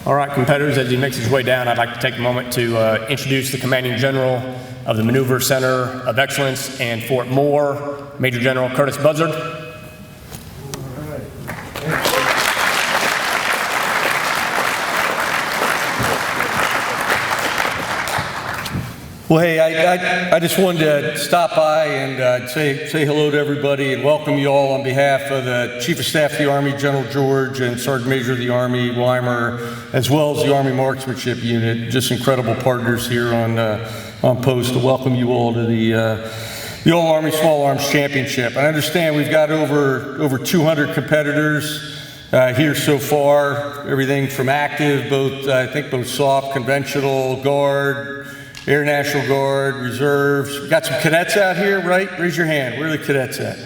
All right, competitors, as he makes his way down, I'd like to take a moment to introduce the Commanding General of the Maneuver Center of Excellence and Fort Moore, Major General Curtis Buzzard. Well, hey, I just wanted to stop by and say hello to everybody and welcome you all on behalf of the Chief of Staff of the Army, General George, and Sergeant Major of the Army, Weimer, as well as the Army Marksmanship Unit. Just incredible partners here on post to welcome you all to the All Army Small Arms Championship. I understand we've got over 200 competitors here so far. Everything from active, I think both soft, conventional, guard, Air National Guard, reserves. We've got some cadets out here, right? Raise your hand. Where are the cadets at?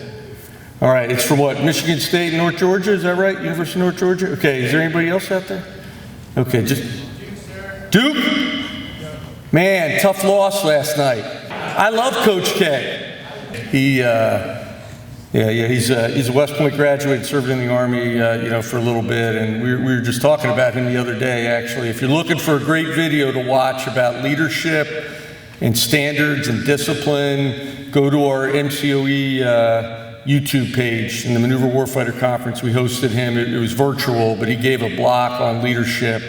All right, it's from what? Michigan State and North Georgia, is that right? University of North Georgia? Okay, is there anybody else out there? Okay, just Duke? Man, tough loss last night. I love Coach K. He's a West Point graduate, served in the Army, for a little bit, and we were just talking about him the other day, actually. If you're looking for a great video to watch about leadership and standards and discipline, go to our MCOE YouTube page. In the Maneuver Warfighter Conference, we hosted him. It was virtual, but he gave a block on leadership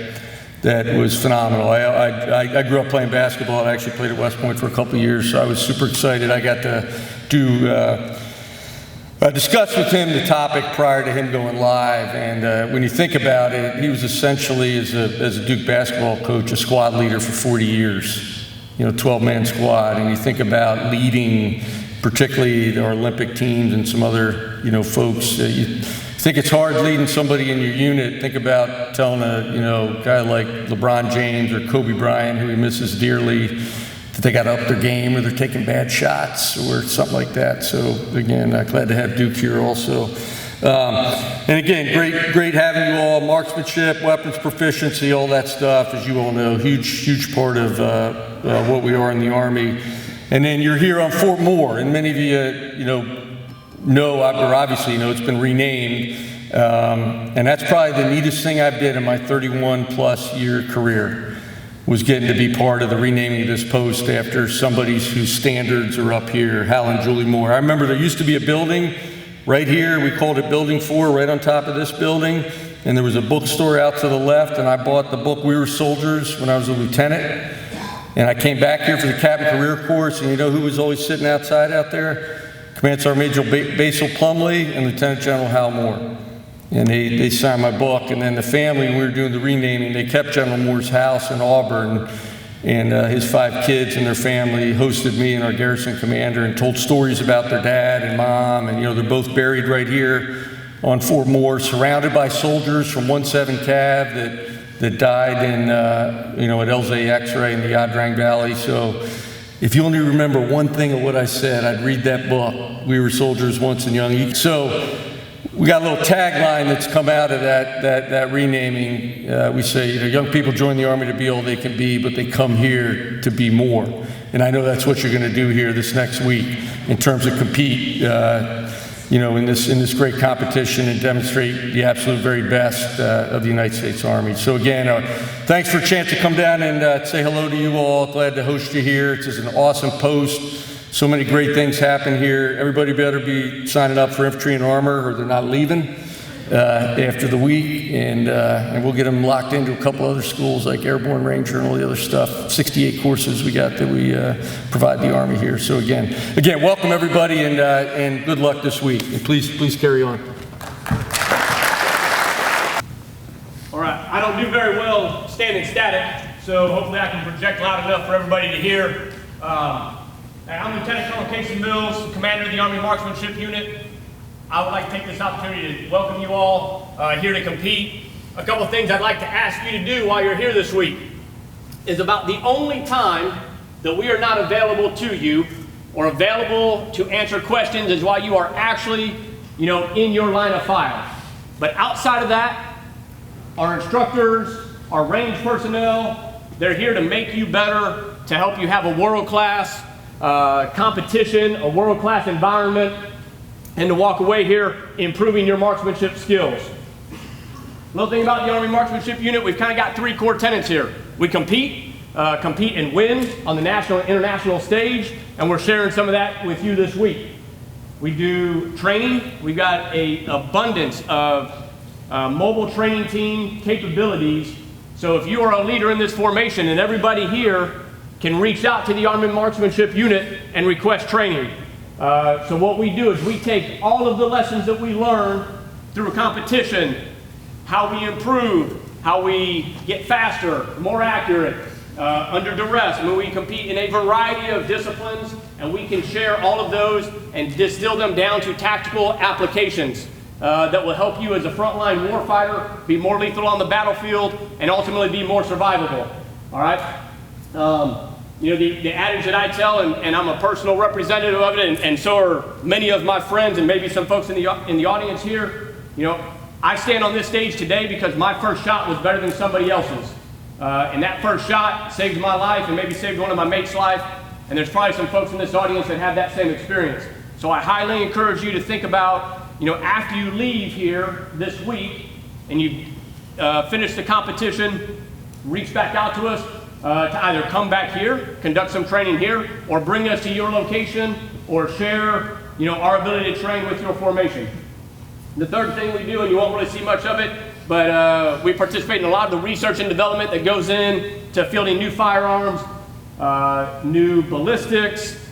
that was phenomenal. I grew up playing basketball. I actually played at West Point for a couple of years, so I was super excited. I got to I discussed with him the topic prior to him going live, and when you think about it, he was essentially, as a Duke basketball coach, a squad leader for 40 years, 12-man squad, and you think about leading, particularly our Olympic teams and some other, folks. You think it's hard leading somebody in your unit. Think about telling a, guy like LeBron James or Kobe Bryant, who he misses dearly, that they got to up their game or they're taking bad shots or something like that. So again, glad to have Duke here also. And again, great having you all. Marksmanship, weapons proficiency, all that stuff, as you all know, huge part of what we are in the Army. And then you're here on Fort Moore, and many of you, know, or obviously know, it's been renamed. And that's probably the neatest thing I've did in my 31+ year career, was getting to be part of the renaming of this post after somebody whose standards are up here, Hal and Julie Moore. I remember there used to be a building right here. We called it Building 4, right on top of this building. And there was a bookstore out to the left, and I bought the book We Were Soldiers when I was a lieutenant. And I came back here for the Captain Career Course, and you know who was always sitting outside out there? Command Sergeant Major Basil Plumley and Lieutenant General Hal Moore. And they signed my book, and then the family, when we were doing the renaming, they kept General Moore's house in Auburn, and his 5 kids and their family hosted me and our garrison commander and told stories about their dad and mom, and they're both buried right here on Fort Moore, surrounded by soldiers from 17 Cav that died in, at Elzey X-ray in the Yadrang Valley. So if you only remember one thing of what I said, I'd read that book, We Were Soldiers Once and Young. So we got a little tagline that's come out of that renaming. We say, young people join the Army to be all they can be, but they come here to be more. And I know that's what you're going to do here this next week in terms of compete, in this great competition and demonstrate the absolute very best of the United States Army. So again, thanks for a chance to come down and say hello to you all. Glad to host you here. It's just an awesome post. So many great things happen here. Everybody better be signing up for infantry and armor, or they're not leaving after the week. And we'll get them locked into a couple other schools like Airborne Ranger and all the other stuff. 68 courses we got that we provide the Army here. So again, welcome everybody, and good luck this week. And please carry on. All right, I don't do very well standing static, so hopefully I can project loud enough for everybody to hear. I'm Lieutenant Colonel Casey Mills, Commander of the Army Marksmanship Unit. I would like to take this opportunity to welcome you all here to compete. A couple of things I'd like to ask you to do while you're here this week is about the only time that we are not available to you or available to answer questions is while you are actually, in your line of fire. But outside of that, our instructors, our range personnel, they're here to make you better, to help you have a world-class competition, a world-class environment, and to walk away here improving your marksmanship skills. Little thing about the Army Marksmanship Unit, we've kind of got 3 core tenets here. We compete and win on the national and international stage, and we're sharing some of that with you this week. We do training. We've got an abundance of mobile training team capabilities. So if you are a leader in this formation, and everybody here can reach out to the Army Marksmanship Unit and request training. So what we do is we take all of the lessons that we learn through a competition, how we improve, how we get faster, more accurate, under duress, when we compete in a variety of disciplines, and we can share all of those and distill them down to tactical applications that will help you as a frontline warfighter be more lethal on the battlefield and ultimately be more survivable. All right? You know, the adage that I tell, and I'm a personal representative of it, and so are many of my friends and maybe some folks in the audience here, you know, I stand on this stage today because my first shot was better than somebody else's. And that first shot saved my life and maybe saved one of my mates' life. And there's probably some folks in this audience that have that same experience. So I highly encourage you to think about, you know, after you leave here this week and you finish the competition, reach back out to us to either come back here, conduct some training here, or bring us to your location or share, you know, our ability to train with your formation. The third thing we do, and you won't really see much of it, but we participate in a lot of the research and development that goes in to fielding new firearms, new ballistics,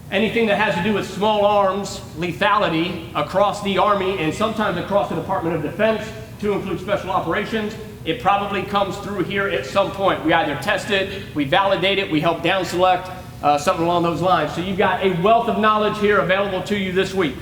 anything that has to do with small arms, lethality across the Army and sometimes across the Department of Defense to include special operations. It probably comes through here at some point. We either test it, we validate it, we help down select, something along those lines. So you've got a wealth of knowledge here available to you this week.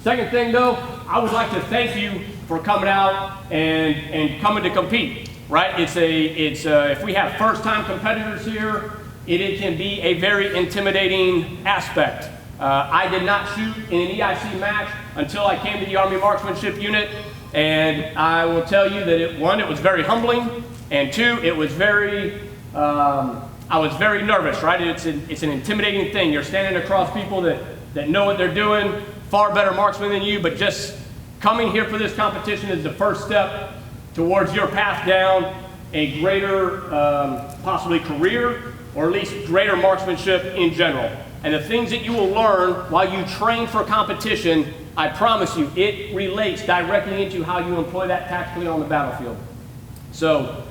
Second thing though, I would like to thank you for coming out and coming to compete, right? If we have first-time competitors here, it can be a very intimidating aspect. I did not shoot in an EIC match until I came to the Army Marksmanship Unit, and I will tell you that one, it was very humbling, and two, it was very, I was very nervous, right? It's an intimidating thing. You're standing across people that know what they're doing, far better marksmen than you, but just coming here for this competition is the first step towards your path down a greater, possibly career, or at least greater marksmanship in general. And the things that you will learn while you train for competition, I promise you, it relates directly into how you employ that tactically on the battlefield. So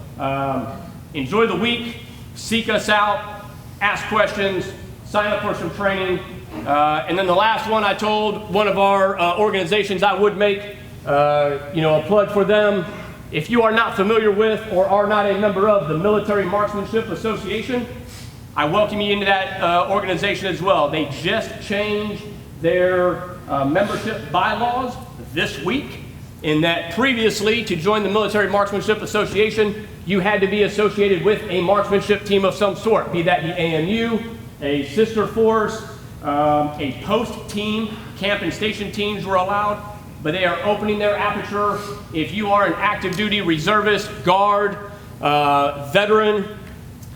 enjoy the week, seek us out, ask questions, sign up for some training. And then the last one, I told one of our organizations I would make, you know, a plug for them. If you are not familiar with or are not a member of the Military Marksmanship Association, I welcome you into that organization as well. They just changed their membership bylaws this week, in that previously, to join the Military Marksmanship Association, you had to be associated with a marksmanship team of some sort, be that the AMU, a sister force, a post team. Camp and station teams were allowed, but they are opening their aperture. If you are an active duty reservist, guard, veteran,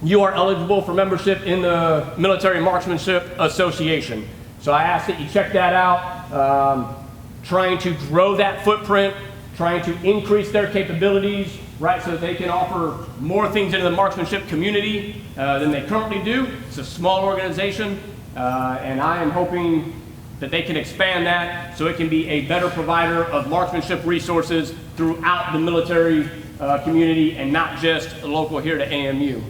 you are eligible for membership in the Military Marksmanship Association. So I ask that you check that out. Trying to grow that footprint, trying to increase their capabilities, right, so that they can offer more things into the marksmanship community than they currently do. It's a small organization, and I am hoping that they can expand that so it can be a better provider of marksmanship resources throughout the military community and not just local here to AMU.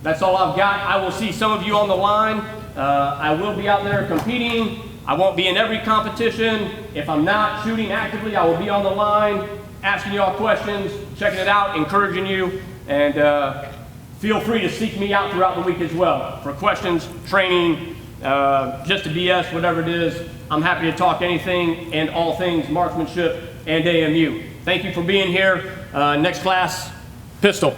That's all I've got. I will see some of you on the line. I will be out there competing. I won't be in every competition. If I'm not shooting actively, I will be on the line, asking you all questions, checking it out, encouraging you, and feel free to seek me out throughout the week as well for questions, training, just to BS, whatever it is. I'm happy to talk anything and all things marksmanship and AMU. Thank you for being here. Next class, pistol.